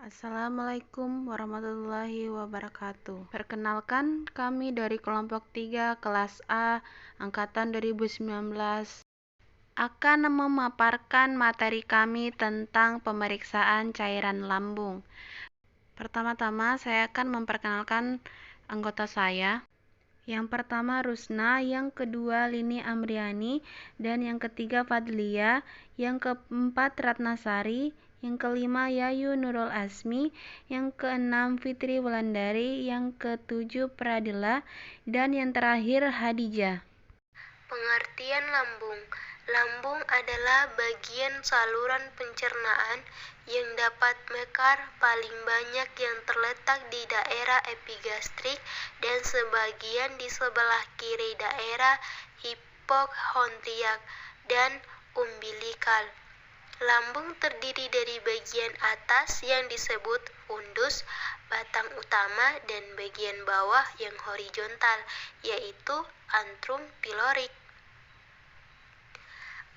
Assalamualaikum warahmatullahi wabarakatuh. Perkenalkan, kami dari kelompok 3 kelas A angkatan 2019 akan memaparkan materi kami tentang pemeriksaan cairan lambung. Pertama-tama saya akan memperkenalkan anggota saya. Yang pertama Rusna, yang kedua Lini Amriani, dan yang ketiga Fadlia, yang keempat Ratnasari, yang kelima Yayu Nurul Asmi, yang keenam Fitri Wulandari, yang ketujuh Pradila, dan yang terakhir Hadijah. Pengertian lambung. Lambung adalah bagian saluran pencernaan yang dapat mekar paling banyak yang terletak di daerah epigastrik dan sebagian di sebelah kiri daerah hipochondriac dan umbilikal. Lambung terdiri dari bagian atas yang disebut fundus, batang utama, dan bagian bawah yang horizontal, yaitu antrum pilorik.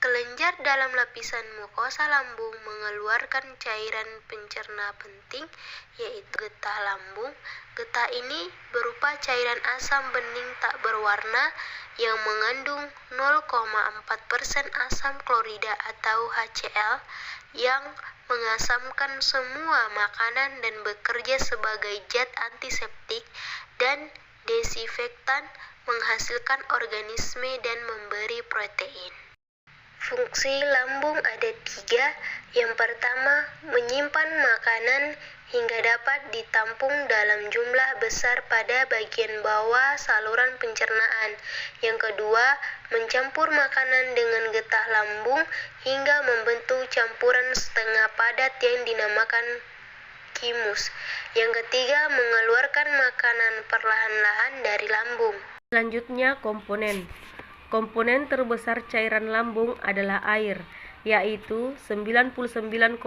Kelenjar dalam lapisan mukosa lambung mengeluarkan cairan pencerna penting, yaitu getah lambung. Getah ini berupa cairan asam bening tak berwarna yang mengandung 0,4% asam klorida atau HCl yang mengasamkan semua makanan dan bekerja sebagai zat antiseptik dan desinfektan, menghasilkan organisme dan memberi protein. Fungsi lambung ada 3. Yang pertama, menyimpan makanan hingga dapat ditampung dalam jumlah besar pada bagian bawah saluran pencernaan. Yang kedua, mencampur makanan dengan getah lambung hingga membentuk campuran setengah padat yang dinamakan chymus. Yang ketiga, mengeluarkan makanan perlahan-lahan dari lambung. Selanjutnya, komponen. Komponen terbesar cairan lambung adalah air, yaitu 99,4%.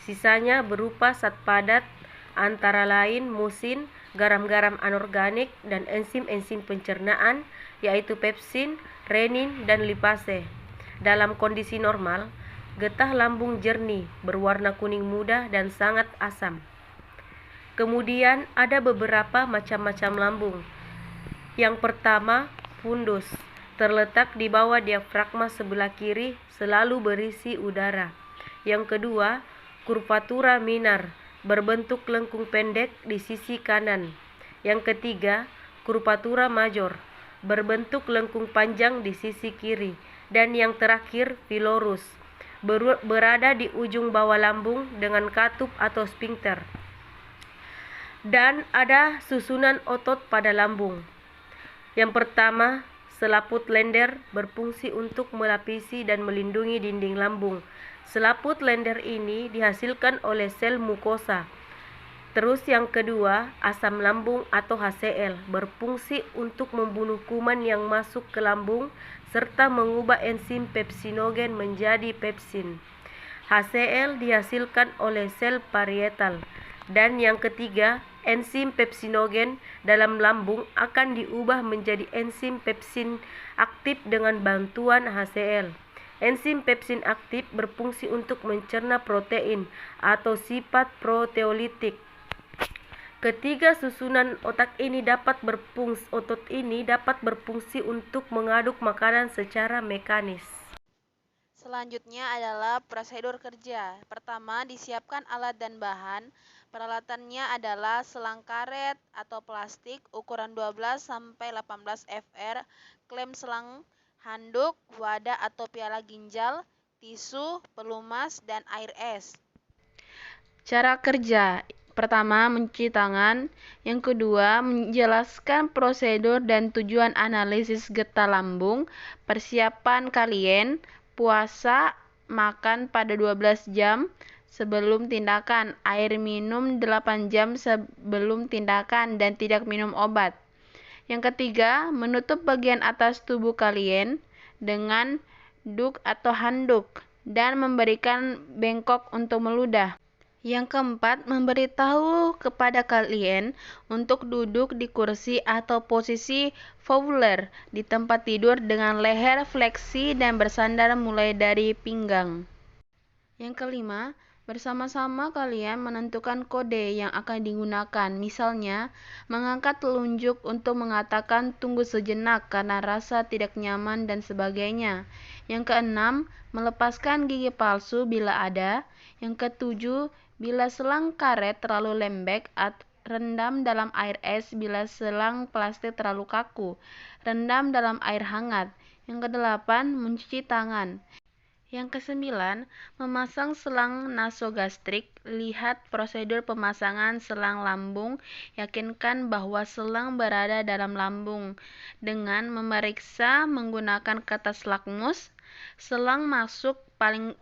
Sisanya berupa zat padat, antara lain musin, garam-garam anorganik, dan enzim-enzim pencernaan, yaitu pepsin, renin, dan lipase. Dalam kondisi normal, getah lambung jernih, berwarna kuning muda, dan sangat asam. Kemudian ada beberapa macam-macam lambung. Yang pertama, fundus, terletak di bawah diafragma sebelah kiri, selalu berisi udara. Yang kedua, curvatura minor, berbentuk lengkung pendek di sisi kanan. Yang ketiga, curvatura major, berbentuk lengkung panjang di sisi kiri. Dan yang terakhir, pilorus, berada di ujung bawah lambung dengan katup atau sphincter. Dan ada susunan otot pada lambung. Yang pertama, selaput lender berfungsi untuk melapisi dan melindungi dinding lambung. Selaput lender ini dihasilkan oleh sel mukosa. Terus yang kedua, asam lambung atau HCl berfungsi untuk membunuh kuman yang masuk ke lambung serta mengubah enzim pepsinogen menjadi pepsin. HCl dihasilkan oleh sel parietal. Dan yang ketiga, enzim pepsinogen dalam lambung akan diubah menjadi enzim pepsin aktif dengan bantuan HCl. Enzim pepsin aktif berfungsi untuk mencerna protein atau sifat proteolitik. Ketiga susunan otot ini dapat berfungsi untuk mengaduk makanan secara mekanis. Selanjutnya adalah prosedur kerja. Pertama, disiapkan alat dan bahan. Peralatannya adalah selang karet atau plastik ukuran 12 sampai 18 fr, klem selang, handuk, wadah atau piala ginjal, tisu, pelumas, dan air es. Cara kerja. Pertama, mencuci tangan. Yang kedua, menjelaskan prosedur dan tujuan analisis getah lambung. Persiapan kalian, puasa, makan pada 12 jam sebelum tindakan, air minum 8 jam sebelum tindakan, dan tidak minum obat. Yang ketiga, menutup bagian atas tubuh kalian dengan duk atau handuk dan memberikan bengkok untuk meludah. Yang keempat, memberitahu kepada kalian untuk duduk di kursi atau posisi fowler di tempat tidur dengan leher fleksi dan bersandar mulai dari pinggang. Yang kelima, Bersama-sama kalian menentukan kode yang akan digunakan, misalnya mengangkat telunjuk untuk mengatakan tunggu sejenak karena rasa tidak nyaman dan sebagainya. Yang keenam, melepaskan gigi palsu bila ada. Yang ketujuh, bila selang karet terlalu lembek, rendam dalam air es. Bila selang plastik terlalu kaku, rendam dalam air hangat. Yang kedelapan, mencuci tangan. Yang kesembilan, memasang selang nasogastrik. Lihat prosedur pemasangan selang lambung. Yakinkan bahwa selang berada dalam lambung dengan memeriksa menggunakan kertas lakmus. Selang masuk paling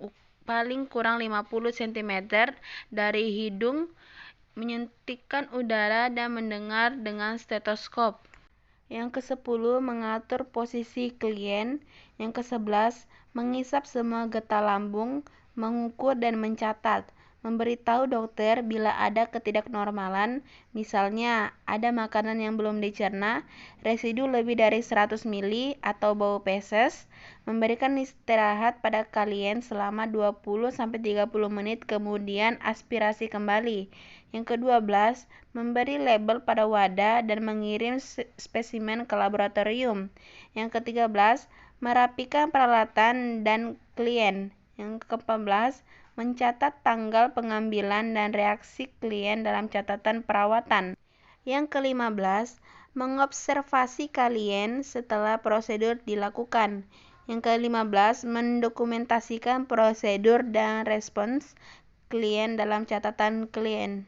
kurang 50 cm dari hidung, menyuntikkan udara dan mendengar dengan stetoskop. Yang ke-10, mengatur posisi klien. Yang ke-11, mengisap semua getah lambung, mengukur dan mencatat. Memberitahu dokter bila ada ketidaknormalan, misalnya ada makanan yang belum dicerna, residu lebih dari 100 ml atau bau feses. Memberikan istirahat pada klien selama 20-30 menit, kemudian aspirasi kembali. Yang ke-12, memberi label pada wadah dan mengirim spesimen ke laboratorium. Yang ke-13, merapikan peralatan dan klien. Yang ke-14, mencatat tanggal pengambilan dan reaksi klien dalam catatan perawatan. Yang ke-15, mengobservasi klien setelah prosedur dilakukan. Yang ke-15, mendokumentasikan prosedur dan respons klien dalam catatan klien.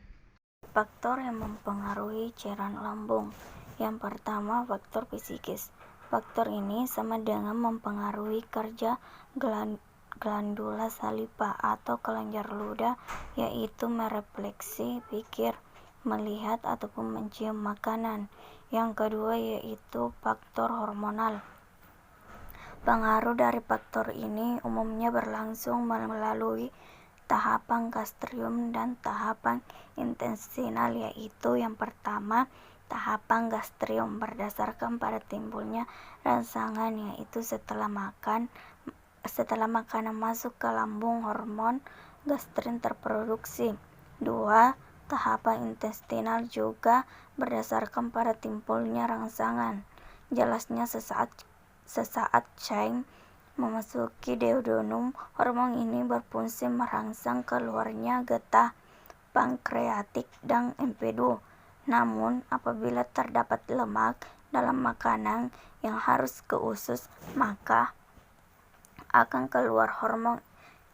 Faktor yang mempengaruhi cairan lambung. Yang pertama, faktor psikis. Faktor ini sama dengan mempengaruhi kerja glandula saliva atau kelenjar ludah, yaitu merefleksi, pikir, melihat ataupun mencium makanan. Yang kedua yaitu faktor hormonal. Pengaruh dari faktor ini umumnya berlangsung melalui tahapan gastrium dan tahapan intestinal, yaitu yang pertama tahapan gastrium berdasarkan pada timbulnya rangsangan, yaitu setelah makanan masuk ke lambung hormon gastrin terproduksi. 2. Tahapan intestinal juga berdasarkan pada timbulnya rangsangan. Jelasnya sesaat cairan memasuki duodenum, hormon ini berfungsi merangsang keluarnya getah pankreatik dan empedu. Namun, apabila terdapat lemak dalam makanan yang harus ke usus, maka akan keluar hormon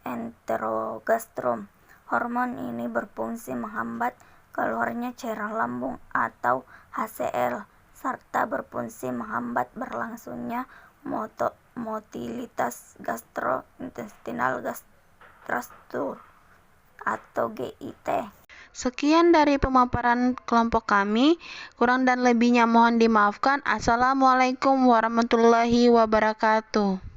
enterogastrum. Hormon ini berfungsi menghambat keluarnya cairan lambung atau HCl, serta berfungsi menghambat berlangsungnya motilitas gastrointestinal gastrastur atau GIT. Sekian dari pemaparan kelompok kami. Kurang dan lebihnya mohon dimaafkan. Assalamualaikum warahmatullahi wabarakatuh.